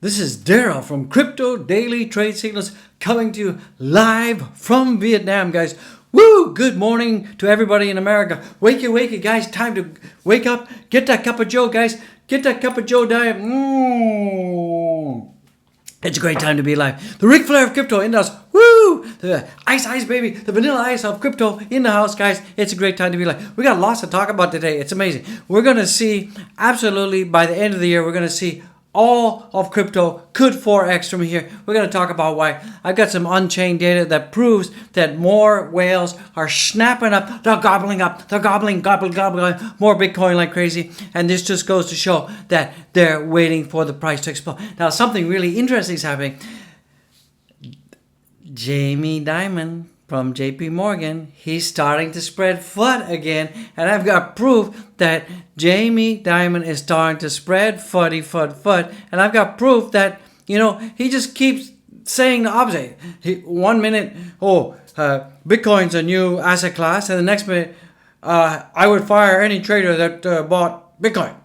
This is Daryl from Crypto Daily Trade Signals coming to you live from Vietnam, guys. Woo! Good morning to everybody in America. Wakey, guys. Time to wake up. Get that cup of Joe, guys. Get that cup of Joe diet. It's a great time to be alive. The Ric Flair of crypto in the house. Woo! The ice, baby. The vanilla ice of crypto in the house, guys. It's a great time to be alive. We got lots to talk about today. It's amazing. We're going to see, absolutely, by the end of the year, we're going to see all of crypto could 4x from here. We're going to talk about why. I've got some on-chain data that proves that more whales are snapping up. They're gobbling up. They're gobbling more Bitcoin like crazy. And this just goes to show that they're waiting for the price to explode. Now, something really interesting is happening. Jamie Dimon from JP Morgan, he's starting to spread FUD again. And I've got proof that Jamie Dimon is starting to spread FUD. And I've got proof that, he just keeps saying the opposite. 1 minute, Bitcoin's a new asset class. And the next minute, I would fire any trader that bought Bitcoin.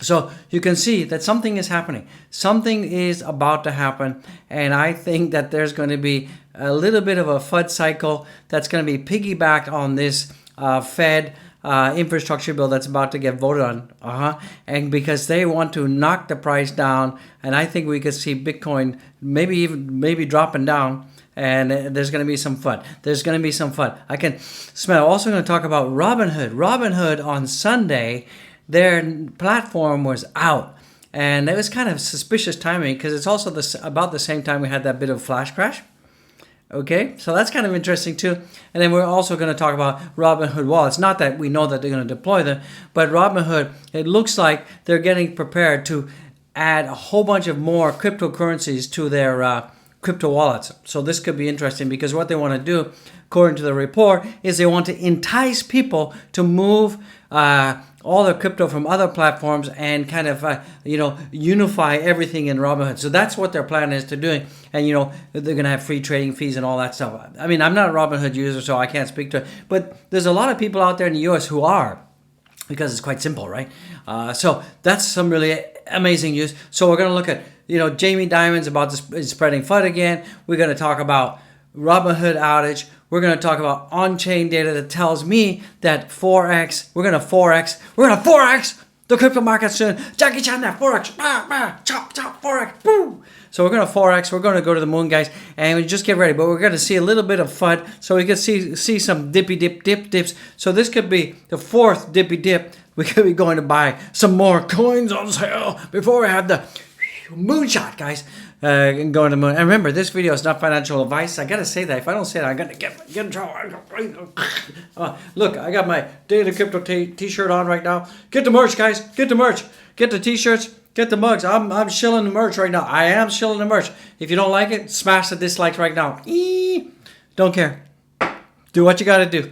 So you can see that something is happening. Something is about to happen. And I think that there's going to be a little bit of a FUD cycle that's going to be piggybacked on this Fed infrastructure bill that's about to get voted on. And because they want to knock the price down. And I think we could see Bitcoin maybe dropping down. And there's going to be some FUD. I can smell. Also going to talk about Robinhood. Robinhood on Sunday, their platform was out. And it was kind of suspicious timing because it's also about the same time we had that bit of flash crash. Okay, so that's kind of interesting too. And then we're also going to talk about Robinhood wallets. Not that we know that they're going to deploy them, but Robinhood, it looks like they're getting prepared to add a whole bunch of more cryptocurrencies to their crypto wallets. So this could be interesting because what they want to do, according to the report, is they want to entice people to move all the crypto from other platforms and kind of, unify everything in Robinhood. So that's what their plan is to doing. And, they're going to have free trading fees and all that stuff. I mean, I'm not a Robinhood user, so I can't speak to it. But there's a lot of people out there in the U.S. who are, because it's quite simple, right? So that's some really amazing news. So we're going to look at, Jamie Dimon's about to spreading FUD again. We're going to talk about Robinhood outage. We're going to talk about on-chain data that tells me that we're going to 4x the crypto market soon. Jackie Chan, that 4x, chop, 4x, boom. So we're going to 4x, we're going to go to the moon, guys, and we just get ready. But we're going to see a little bit of FUD, so we can see some dips. So this could be the fourth dippy dip. We could be going to buy some more coins on sale before we have the moonshot, guys. And going to the moon. And remember, this video is not financial advice. I gotta say that. If I don't say that, I'm gonna get in trouble. Look, I got my Daily Crypto t-shirt on right now. Get the merch, guys. Get the merch. Get the t-shirts. Get the mugs. I'm shilling the merch right now. I am shilling the merch. If you don't like it, smash the dislikes right now. Don't care. Do what you gotta do.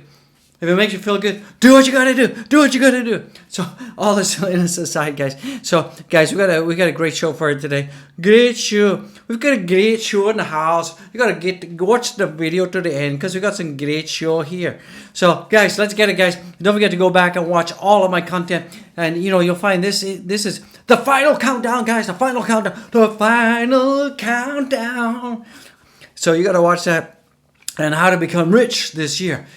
If it makes you feel good, do what you gotta do. Do what you gotta do. So all this silliness aside, guys. So guys, we got a great show for you today. Great show. We've got a great show in the house. You gotta watch the video to the end because we got some great show here. So guys, let's get it, guys. Don't forget to go back and watch all of my content. And you'll find this is the final countdown, guys. The final countdown. The final countdown. So you gotta watch that and how to become rich this year.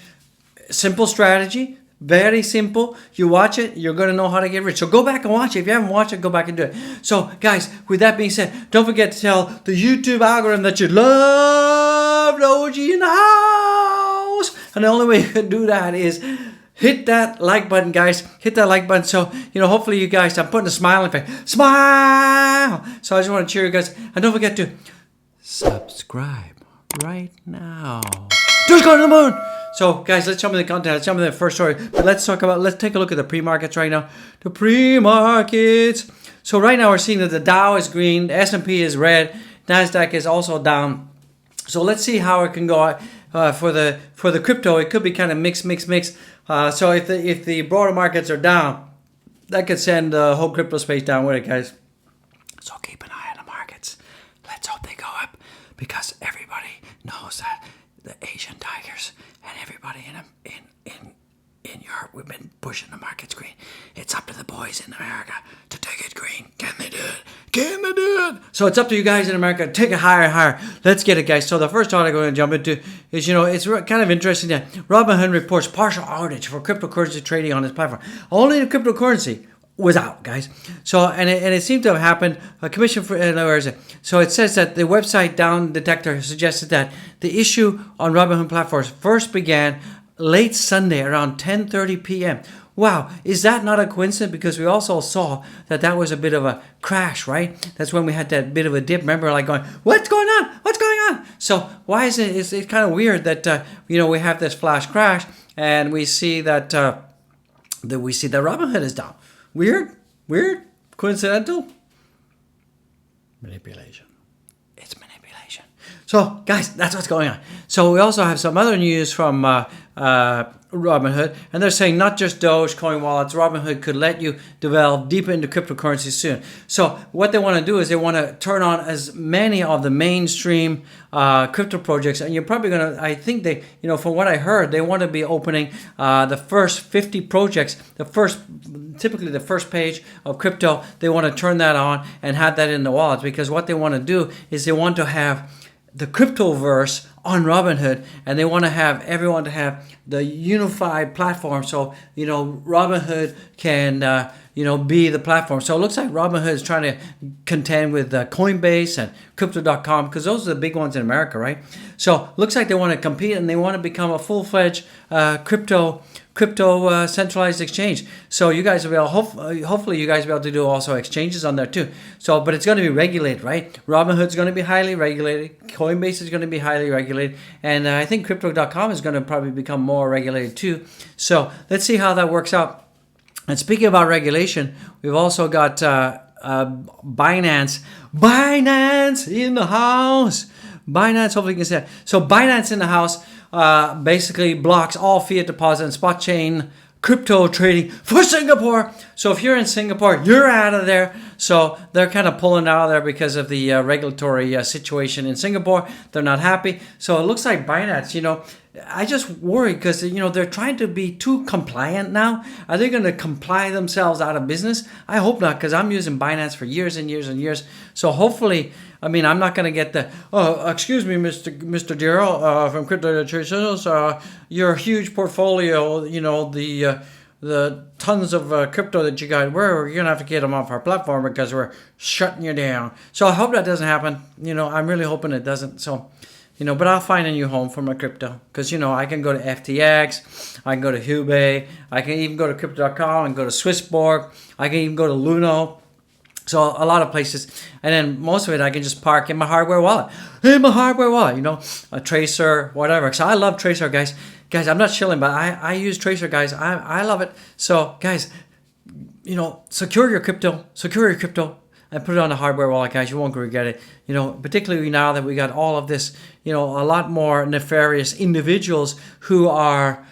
Simple strategy, very simple. You watch it, you're going to know how to get rich. So go back and watch it. If you haven't watched it, go back and do it. So guys, with that being said, don't forget to tell the YouTube algorithm that you love the OG in the house. And the only way you can do that is hit that like button, guys. Hit that like button. So, hopefully you guys, I'm putting a smile on your face. Smile! So I just want to cheer you guys. And don't forget to subscribe right now. Just go to the moon! So, guys, let's jump into the content. Let's jump into the first story. But let's take a look at the pre-markets right now. The pre-markets. So right now we're seeing that the Dow is green, the S&P is red, NASDAQ is also down. So let's see how it can go for the crypto. It could be kind of mix. So if the broader markets are down, that could send the whole crypto space down with it, guys. So keep an eye on the markets. Let's hope they go up because everybody knows that the Asian tigers and everybody in Europe, we've been pushing the markets green. It's up to the boys in America to take it green. Can they do it? So it's up to you guys in America. Take it higher and higher. Let's get it, guys. So the first article I'm going to jump into is, it's kind of interesting that Robinhood reports partial outage for cryptocurrency trading on its platform. Only the cryptocurrency was out, guys. So, and it seemed to have happened. A commission for, where is it? So it says that the website Down Detector suggested that the issue on Robinhood platforms first began late Sunday around 10:30 p.m. Wow, is that not a coincidence? Because we also saw that was a bit of a crash, right? That's when we had that bit of a dip. Remember, like going, what's going on? What's going on? So why is it? It's kind of weird that we have this flash crash and we see that Robinhood is down. Weird, coincidental, manipulation. It's manipulation. So, guys, that's what's going on. So we also have some other news from Robinhood, and they're saying not just Dogecoin wallets, Robinhood could let you delve deeper into cryptocurrency soon. So what they want to do is they want to turn on as many of the mainstream crypto projects, and you're probably going to, I think they, from what I heard, they want to be opening the first 50 projects, typically the first page of crypto, they want to turn that on and have that in the wallets, because what they want to do is they want to have the cryptoverse on Robinhood, and they want to have everyone to have the unified platform. So, Robinhood can, be the platform. So it looks like Robinhood is trying to contend with Coinbase and Crypto.com, because those are the big ones in America, right? So looks like they want to compete and they want to become a full-fledged crypto centralized exchange. So you guys will be able, hopefully you guys will be able to do also exchanges on there too. So, but it's going to be regulated, right? Robinhood's going to be highly regulated. Coinbase is going to be highly regulated. And I think Crypto.com is going to probably become more regulated too. So let's see how that works out. And speaking about regulation, we've also got Binance in the house. Binance, hopefully you can see that. So Binance in the house basically blocks all fiat deposit and spot chain crypto trading for Singapore. So if you're in Singapore, you're out of there. So they're kind of pulling out of there because of the regulatory situation in Singapore. They're not happy. So it looks like Binance, I just worry because, they're trying to be too compliant now. Are they going to comply themselves out of business? I hope not, because I'm using Binance for years and years and years. So hopefully, I'm not going to get the, excuse me, Mr. Darrell from Crypto Traditions, your huge portfolio, the tons of crypto that you got, we're going to have to get them off our platform because we're shutting you down. So I hope that doesn't happen. I'm really hoping it doesn't. So, but I'll find a new home for my crypto because, I can go to FTX, I can go to Hubei, I can even go to Crypto.com and go to Swissborg, I can even go to Luno. So a lot of places, and then most of it I can just park in my hardware wallet. A Tracer, whatever. So I love Tracer, guys. Guys, I'm not shilling, but I use Tracer, guys. I love it. So guys, secure your crypto, and put it on the hardware wallet, guys. You won't regret it. Particularly now that we got all of this, a lot more nefarious individuals who are,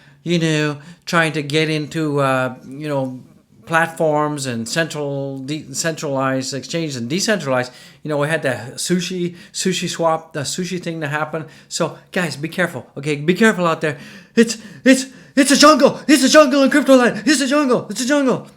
trying to get into, platforms and centralized exchanges and decentralized. We had the sushi swap, the sushi thing that happened. So guys, be careful. Okay, be careful out there. It's a jungle. It's a jungle in crypto land. It's a jungle.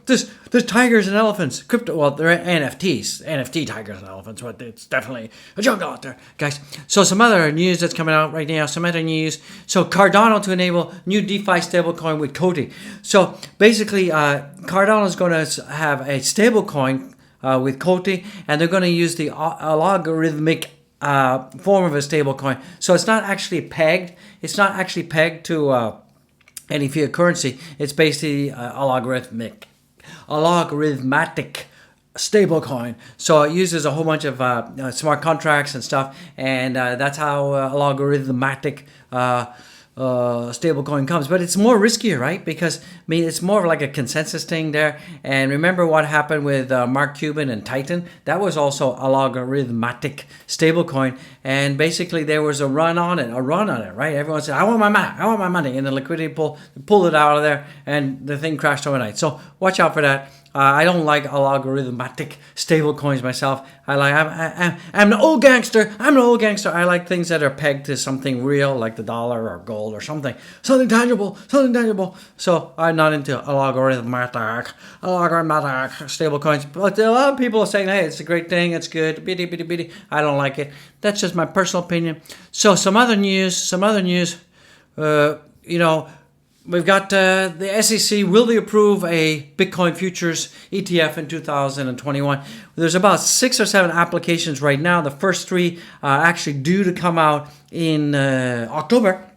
There's tigers and elephants. They're NFTs, NFT tigers and elephants, but it's definitely a jungle out there, guys. So some other news that's coming out right now. Some other news. So Cardano to enable new DeFi stablecoin with Cody. So basically, Cardano is going to have a stablecoin with Cody, and they're going to use the logarithmic form of a stablecoin. So it's not actually pegged. It's not actually pegged to any fiat currency. It's basically a logarithmic stablecoin. So it uses a whole bunch of smart contracts and stuff, and that's how a logarithmic stablecoin comes. But it's more riskier, right? Because it's more of like a consensus thing there. And remember what happened with Mark Cuban and Titan? That was also a logarithmic stablecoin, and basically there was a run on it, right? Everyone said, I want my money, and the liquidity pulled it out of there, and the thing crashed overnight. So watch out for that. I don't like algorithmic stable coins myself. I'm an old gangster. I'm an old gangster. I like things that are pegged to something real, like the dollar or gold or something tangible. So I'm not into algorithmic stable coins. But a lot of people are saying, hey, it's a great thing. It's good. Bitty. I don't like it. That's just my personal opinion. So some other news. We've got the SEC, will they approve a Bitcoin futures ETF in 2021? There's about 6 or 7 applications right now. The first 3 are actually due to come out in October.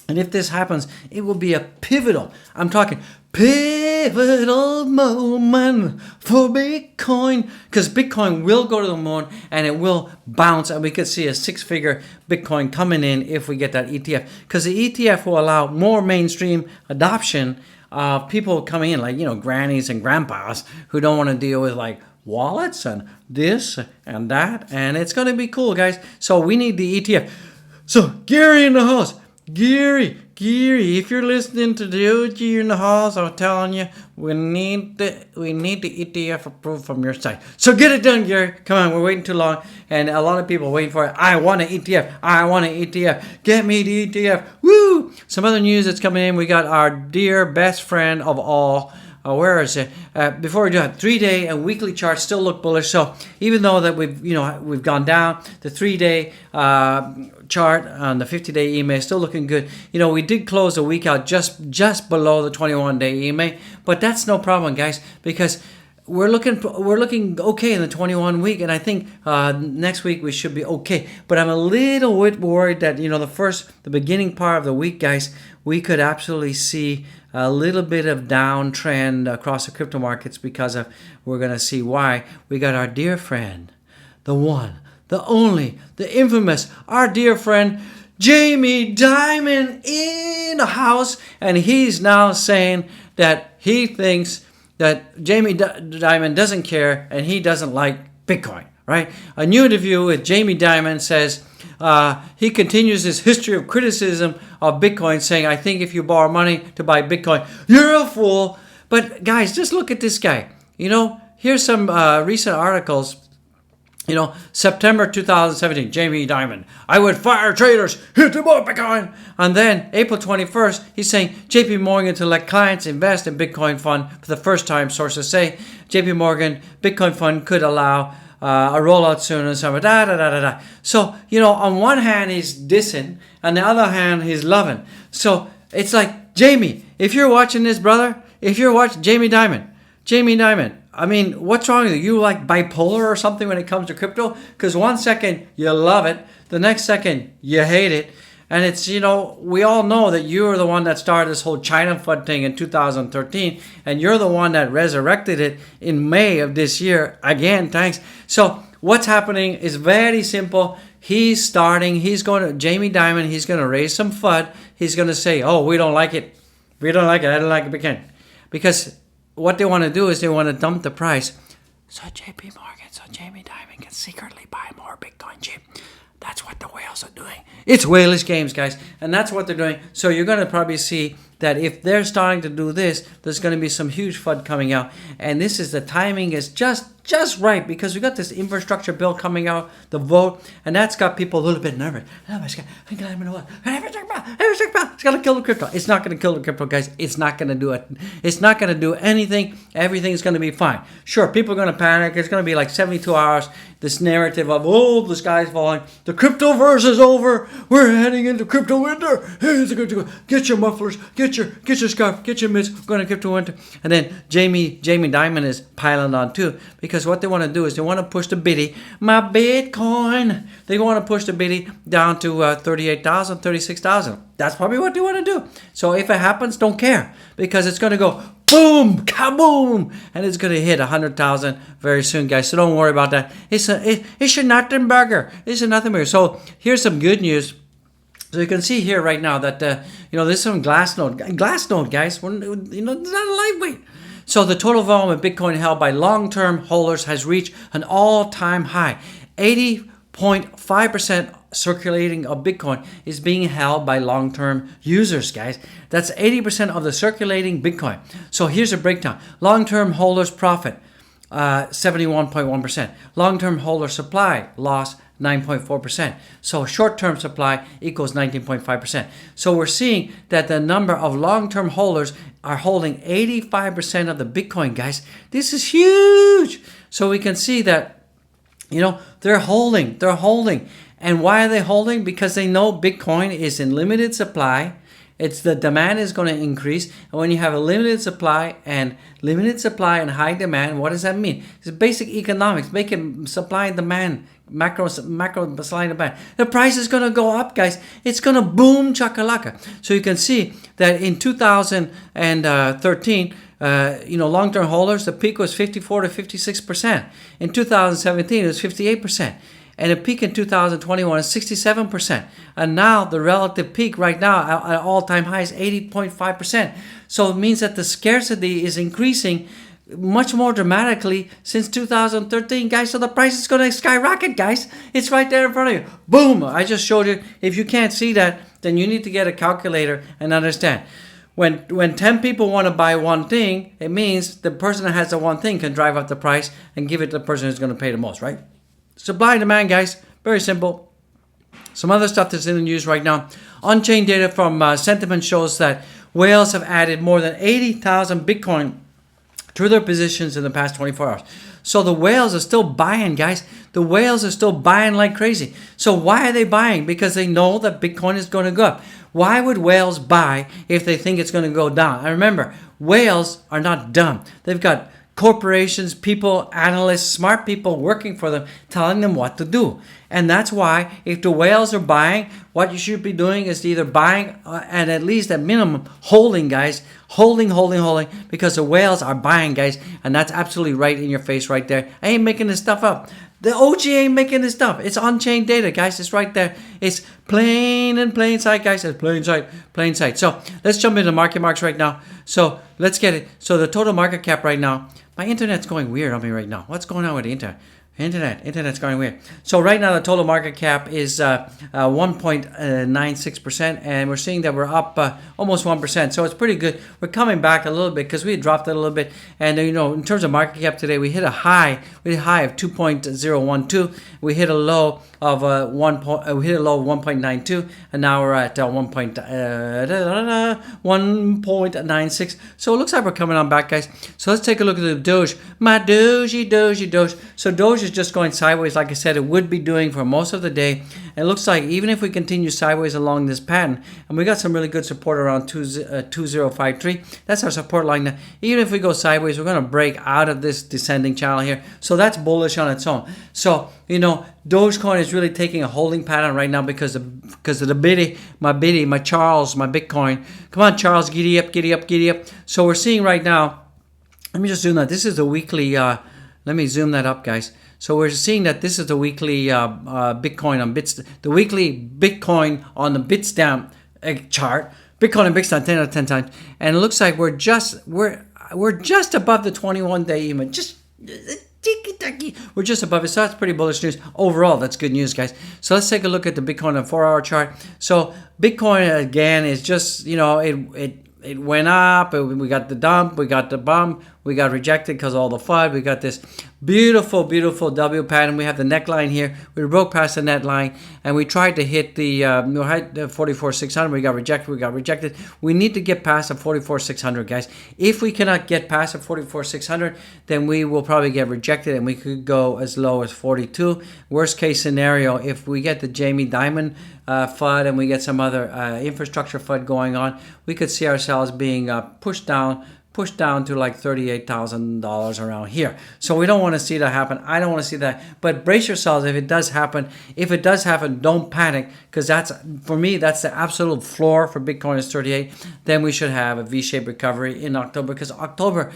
And if this happens, it will be a pivotal moment for Bitcoin, because Bitcoin will go to the moon and it will bounce, and we could see a 6-figure Bitcoin coming in if we get that ETF, because the ETF will allow more mainstream adoption of people coming in, like, grannies and grandpas who don't want to deal with like wallets and this and that, and it's going to be cool, guys. So we need the ETF. So Gary in the house. Gary, if you're listening to Doge in the house, I'm telling you, we need the ETF approved from your side. So get it done, Gary. Come on, we're waiting too long, and a lot of people are waiting for it. I want an ETF. Get me the ETF. Woo! Some other news that's coming in. We got our dear best friend of all. Where is it? Before we do it, 3-day and weekly charts still look bullish. So even though that we've gone down, the 3-day chart on the 50-day EMA is still looking good. We did close the week out just below the 21-day EMA, but that's no problem, guys, because we're looking okay in the 21 week, and I think next week we should be okay. But I'm a little bit worried that the beginning part of the week, guys, we could absolutely see a little bit of downtrend across the crypto markets, because we're going to see why. We got our dear friend, the one, the only, the infamous, our dear friend Jamie Dimon in the house, and he's now saying that he thinks that Jamie Dimon doesn't care and he doesn't like Bitcoin, right? A new interview with Jamie Dimon says he continues his history of criticism of Bitcoin, saying, I think if you borrow money to buy Bitcoin, you're a fool. But guys, just look at this guy. Here's some recent articles. September 2017, Jamie Dimon, I would fire traders who to buy Bitcoin. And then April 21st, he's saying JP Morgan to let clients invest in Bitcoin fund for the first time. Sources say JP Morgan Bitcoin fund could allow a rollout soon and some So, on one hand, he's dissing, on the other hand, he's loving. So it's like, Jamie, if you're watching this, brother, if you're watching Jamie Dimon, I mean, what's wrong with you? You like bipolar or something when it comes to crypto? Because one second you love it, the next second you hate it. And it's, we all know that you're the one that started this whole China FUD thing in 2013. And you're the one that resurrected it in May of this year. Again, thanks. So what's happening is very simple. Jamie Dimon, he's going to raise some FUD. He's going to say, oh, we don't like it. I don't like it again. Because what they want to do is they want to dump the price. So Jamie Dimon can secretly buy more Bitcoin cheap. That's what the whales are doing. It's whalish games, guys. And that's what they're doing. So you're going to probably see that if they're starting to do this, there's going to be some huge FUD coming out. And the timing is just right, because we got this infrastructure bill coming out, the vote, and that's got people a little bit nervous. It's going to kill the crypto. It's not going to kill the crypto, guys. It's not going to do it. It's not going to do anything. Everything's going to be fine. Sure, people are going to panic. It's going to be like 72 hours. This narrative of, the sky's falling. The cryptoverse is over. We're heading into crypto winter. Hey, get your mufflers. Get your scarf. Get your mitts. We're going to crypto winter. And then Jamie Dimon is piling on too, because what they want to do is they want to push the biddy, my Bitcoin. They want to push the biddy down to 38,000, 36,000. That's probably what they want to do. So if it happens, don't care, because it's going to go boom, kaboom, and it's going to hit 100,000 very soon, guys. So don't worry about that. It's a nothing burger. It's a nothing burger. So here's some good news. So you can see here right now that there's some Glassnode, guys. It's not a lightweight. So the total volume of Bitcoin held by long-term holders has reached an all-time high. 80.5% circulating of Bitcoin is being held by long-term users, guys. That's 80% of the circulating Bitcoin. So here's a breakdown. Long-term holders profit, 71.1%. Long-term holder supply loss, 9.4%. So short-term supply equals 19.5%. So we're seeing that the number of long-term holders are holding 85% of the Bitcoin, guys. This is huge. So we can see that, they're holding. And why are they holding? Because they know Bitcoin is in limited supply. It's the demand is going to increase. And when you have a limited supply and high demand, what does that mean? It's basic economics. Make it supply and demand, macro supply and demand. The price is going to go up, guys. It's going to boom chakalaka. So you can see that in 2013, long-term holders, the peak was 54 to 56%. In 2017, it was 58%. And the peak in 2021 is 67%. And now the relative peak right now at all-time high is 80.5%. So it means that the scarcity is increasing much more dramatically since 2013, guys. So the price is going to skyrocket, guys. It's right there in front of you. Boom! I just showed you. If you can't see that, then you need to get a calculator and understand. When 10 people want to buy one thing, it means the person that has the one thing can drive up the price and give it to the person who's going to pay the most, right? Supply and demand, guys. Very simple. Some other stuff that's in the news right now. On-chain data from Sentiment shows that whales have added more than 80,000 Bitcoin to their positions in the past 24 hours. So the whales are still buying, guys. The whales are still buying like crazy. So why are they buying? Because they know that Bitcoin is going to go up. Why would whales buy if they think it's going to go down? And remember, whales are not dumb. They've got corporations, people, analysts, smart people working for them, telling them what to do. And that's why if the whales are buying, what you should be doing is either buying and at least at minimum holding, guys. Holding, because the whales are buying, guys. And that's absolutely right in your face right there. I ain't making this stuff up. The OG ain't making this stuff. It's on-chain data, guys. It's right there. It's plain sight, guys. It's plain sight. So let's jump into markets right now. So let's get it. So the total market cap right now. My internet's going weird on me right now. What's going on with the internet? Internet's going weird. So right now the total market cap is 1.96%, and we're seeing that we're up almost 1%. So it's pretty good. We're coming back a little bit because we had dropped it a little bit. And in terms of market cap today, we hit a high. We hit a high of 2.012. We hit a low of 1.92, and now we're at 1.96. So it looks like we're coming on back, guys. So let's take a look at the Doge. My Doge. So Doge is just going sideways, like I said, it would be doing for most of the day. And it looks like even if we continue sideways along this pattern, and we got some really good support around 2053, that's our support line now. Even if we go sideways, we're going to break out of this descending channel here. So that's bullish on its own. So, Dogecoin is really taking a holding pattern right now because of the my Charles, my Bitcoin. Come on, Charles, giddy up. So we're seeing right now, let me just zoom that. This is the weekly, let me zoom that up, guys. So we're seeing that this is the weekly Bitcoin on Bits, the weekly Bitcoin on the Bitstamp chart. Bitcoin and Bitstamp 10 out of 10 times, and it looks like we're just above the 21-day even. We're just above it, so that's pretty bullish news. Overall, that's good news, guys. So let's take a look at the Bitcoin on 4-hour chart. So Bitcoin, again, is just, it went up, we got the dump, we got the bump, we got rejected because of all the FUD. We got this beautiful W pattern. We have the neckline here. We broke past the neckline, and we tried to hit the 44,600. We got rejected. We need to get past the 44,600, guys. If we cannot get past the 44,600, then we will probably get rejected, and we could go as low as 42. Worst case scenario, if we get the Jamie Dimon FUD and we get some other infrastructure FUD going on, we could see ourselves being pushed down to like $38,000 around here. So we don't want to see that happen. I don't want to see that. But brace yourselves if it does happen. If it does happen, don't panic, because for me, that's the absolute floor for Bitcoin is 38. Then we should have a V-shaped recovery in October, because October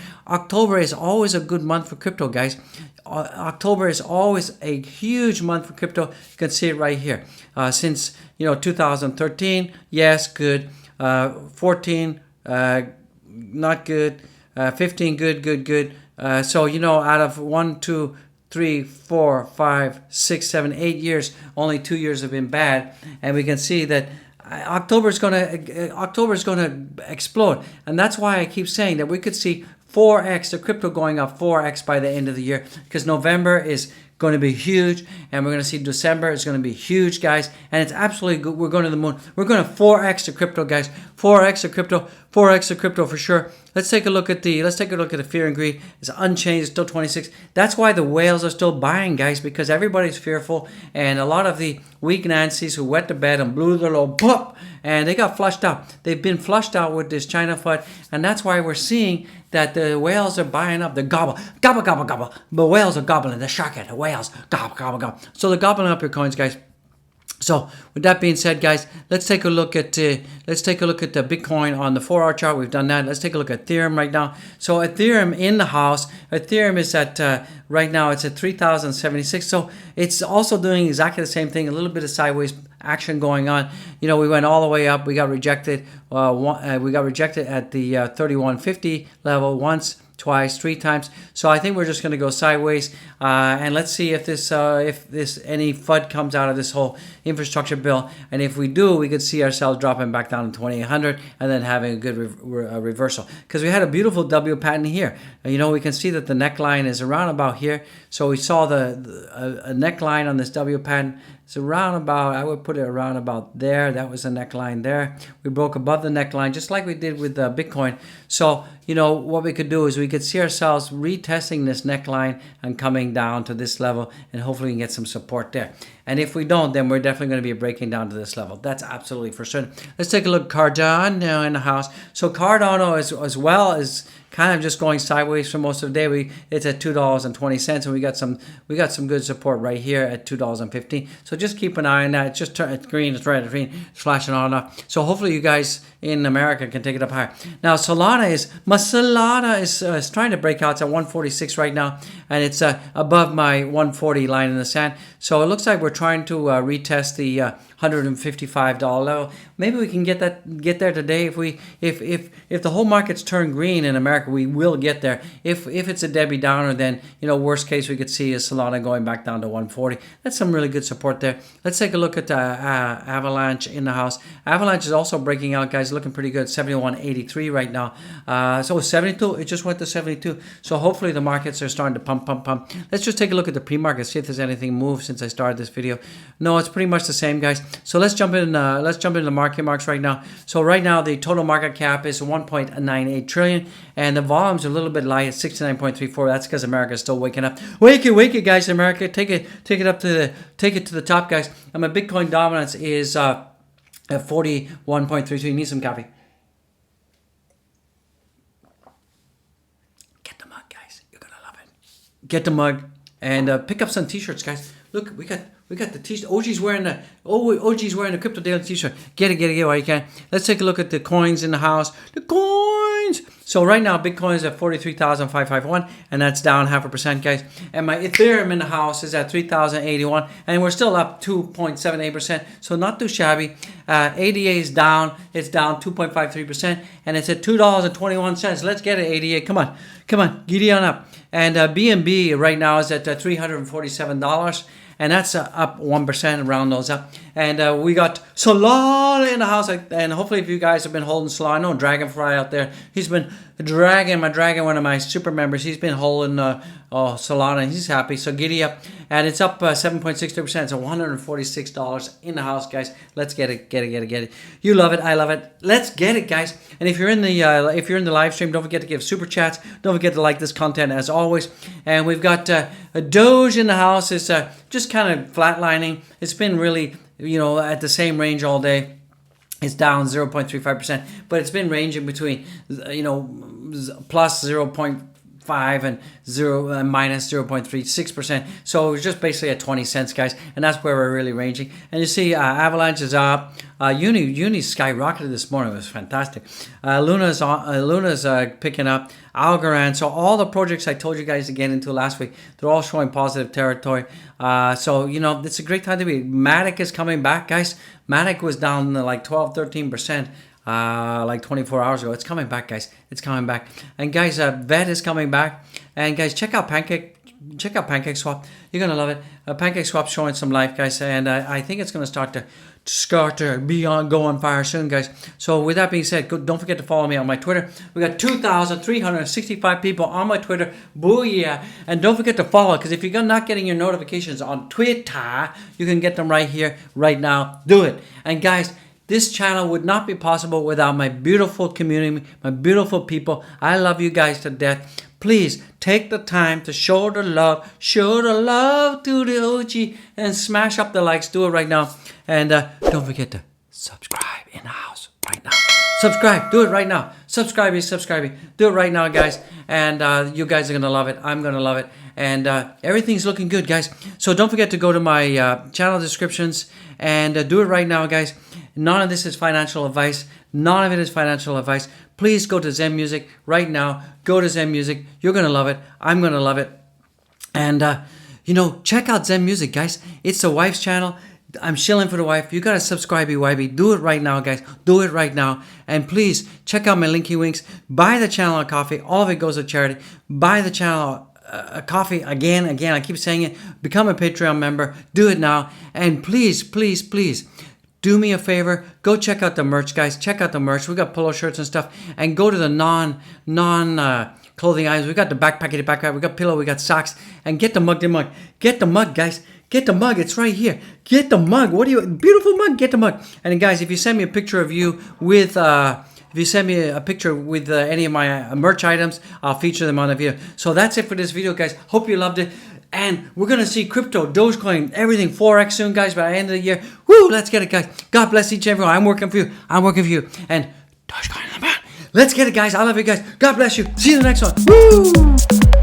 is always a good month for crypto, guys. October is always a huge month for crypto. You can see it right here. Since 2013, yes, good. 14, not good. 15, good. So, out of 1, 2, 3, 4, 5, 6, 7, 8 years. Only 2 years have been bad, and we can see that October is gonna explode, and that's why I keep saying that we could see 4x the crypto going up 4x by the end of the year, because November is going to be huge, and we're going to see December is going to be huge, guys, and it's absolutely good. We're going to the moon. We're going to 4x the crypto, guys. 4x the crypto, 4x the crypto for sure. Let's take a look at the fear and greed. It's unchanged, it's still 26. That's why the whales are still buying, guys, because everybody's fearful, and a lot of the weak Nancy's who wet the bed and blew their little pop, and they got flushed out. They've been flushed out with this China FUD, and that's why we're seeing that the whales are buying up. The gobble, gobble, gobble, gobble. The whales are gobbling. The shark at the whales, gobble, gobble, gobble. So they're gobbling up your coins, guys. So with that being said, guys, let's take a look at the Bitcoin on the 4-hour chart. We've done that. Let's take a look at Ethereum right now. So Ethereum in the house. Ethereum is at right now it's at 3,076. So it's also doing exactly the same thing. A little bit of sideways action going on. You know, we went all the way up. We got rejected. We got rejected at the 3150 level once, twice, 3 times. So I think we're just going to go sideways, and let's see if this any FUD comes out of this whole infrastructure bill. And if we do, we could see ourselves dropping back down to 2,800 and then having a good reversal, because we had a beautiful W pattern here. You know, we can see that the neckline is around about here. So we saw a neckline on this W pattern. It's around about, I would put it around about there. That was the neckline there. We broke above the neckline, just like we did with Bitcoin. So, you know, what we could do is we could see ourselves retesting this neckline and coming down to this level, and hopefully we can get some support there. And if we don't, then we're definitely going to be breaking down to this level. That's absolutely for certain. Let's take a look at Cardano in the house. So Cardano as well is kind of just going sideways for most of the day. It's at $2.20, and we got some good support right here at $2.15. So just keep an eye on that. It's just it's green, it's red, it's green, it's flashing on and off. So hopefully you guys in America can take it up higher. Now Solana is trying to break out. It's at 146 right now, and it's above my 140 line in the sand. So it looks like we're trying to retest the $155 level. Maybe we can get there today. If the whole market's turned green in America, we will get there. If it's a Debbie Downer, then, you know, worst case we could see is Solana going back down to 140. That's some really good support there. Let's take a look at Avalanche in the house. Avalanche is also breaking out, guys, looking pretty good. 71.83 right now. So 72, it just went to 72. So hopefully the markets are starting to pump. Let's just take a look at the pre-market, see if there's anything moved since I started this video. No, it's pretty much the same, guys. So let's jump in. Let's jump into the market marks right now. So right now the total market cap is 1.98 trillion, and the volume's a little bit light at 69.34. That's because America's still waking up. Wake it, guys! America, take it up to the top, guys. And my Bitcoin dominance is at 41.32. You need some coffee. Get the mug, guys. You're gonna love it. Get the mug and pick up some t-shirts, guys. Look, we got the t-shirt. OG's wearing the Crypto Daily t-shirt. Get it while you can. Let's take a look at the coins in the house. The coins. So right now, Bitcoin is at 43,551, and that's down 0.5%, guys. And my Ethereum in the house is at 3,081, and we're still up 2.78%. So not too shabby. ADA is down. It's down 2.53%, and it's at $2.21. Let's get it, ADA. Come on, giddy on up. And BNB right now is at $347. And that's up 1%, round those up. And we got Solana in the house. And hopefully if you guys have been holding Solana, I know Dragonfly out there, he's been dragging one of my super members. He's been holding Solana, and he's happy. So giddy up. And it's up 7.62%. So $146 in the house, guys. Let's get it. You love it. I love it. Let's get it, guys. And if you're in the live stream, don't forget to give super chats. Don't forget to like this content as always. And we've got a Doge in the house. It's just kind of flatlining. It's been really, you know, at the same range all day. It's down 0.35%, but it's been ranging between, you know, plus 0.5 and minus 0.36%. So it's just basically at 20 cents, guys, and that's where we're really ranging. And you see, Avalanche is up. Uni skyrocketed this morning. It was fantastic. Luna's picking up. Algorand. So all the projects I told you guys to get into last week, they're all showing positive territory. So, you know, it's a great time to be. Matic is coming back, guys. Matic was down like 12-13%. Like 24 hours ago. It's coming back, guys. It's coming back. And guys, VET is coming back. And guys, check out Pancake check out PancakeSwap. You're going to love it. PancakeSwap showing some life, guys. And I think it's going to start to go on fire soon, guys. So with that being said, don't forget to follow me on my Twitter. We got 2,365 people on my Twitter. Booyah. And don't forget to follow, because if you're not getting your notifications on Twitter, you can get them right here, right now. Do it. And guys, this channel would not be possible without my beautiful community, my beautiful people. I love you guys to death. Please take the time to show the love to the OG, and smash up the likes. Do it right now. And don't forget to subscribe in the house right now. Subscribe. Do it right now. Subscribe. Do it right now, guys. And you guys are going to love it. I'm going to love it. And everything's looking good, guys. So don't forget to go to my channel descriptions and do it right now, guys. None of this is financial advice. None of it is financial advice. Please go to Zen Music right now. Go to Zen Music. You're going to love it. I'm going to love it. And, check out Zen Music, guys. It's the wife's channel. I'm shilling for the wife. You got to subscribe, YB. Do it right now, guys. Do it right now. And please check out my Linky Winks. Buy the channel a coffee. All of it goes to charity. Buy the channel a coffee again. I keep saying it. Become a Patreon member. Do it now. And please, do me a favor. Go check out the merch, guys. Check out the merch. We got polo shirts and stuff. And go to the non clothing items. We got the backpack. We got pillow. We got socks. And get the mug. Get the mug, guys. Get the mug. It's right here. Get the mug. Beautiful mug. Get the mug. And guys, if you send me a picture of you with, any of my merch items, I'll feature them on the video. So that's it for this video, guys. Hope you loved it. And we're going to see crypto, Dogecoin, everything 4x soon, guys, by the end of the year. Woo, let's get it, guys. God bless each and everyone. I'm working for you. And Dogecoin in the man. Let's get it, guys. I love you guys. God bless you. See you in the next one. Woo!